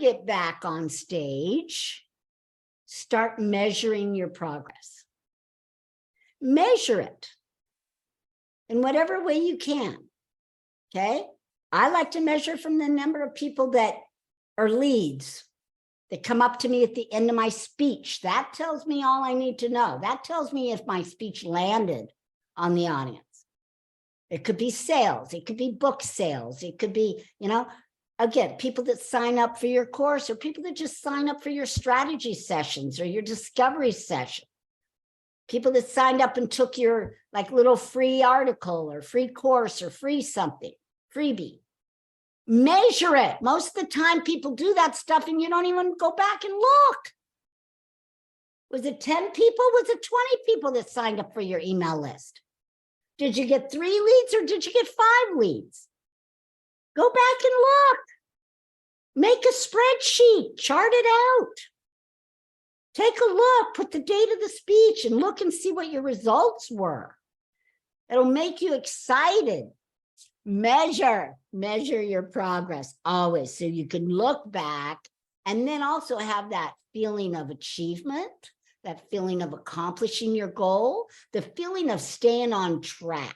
get back on stage, start measuring your progress. Measure it in whatever way you can, okay? I like to measure from the number of people that are leads that come up to me at the end of my speech. That tells me all I need to know. That tells me if my speech landed on the audience. It could be sales. It could be book sales. It could be, again, people that sign up for your course or people that just sign up for your strategy sessions or your discovery session. People that signed up and took your little free article or free course or free something, freebie. Measure it. Most of the time people do that stuff and you don't even go back and look. Was it 10 people? Was it 20 people that signed up for your email list? Did you get 3 leads or did you get 5 leads? Go back and look. Make a spreadsheet, chart it out. Take a look, put the date of the speech and look and see what your results were. It'll make you excited. Measure your progress always so you can look back and then also have that feeling of achievement, that feeling of accomplishing your goal, the feeling of staying on track.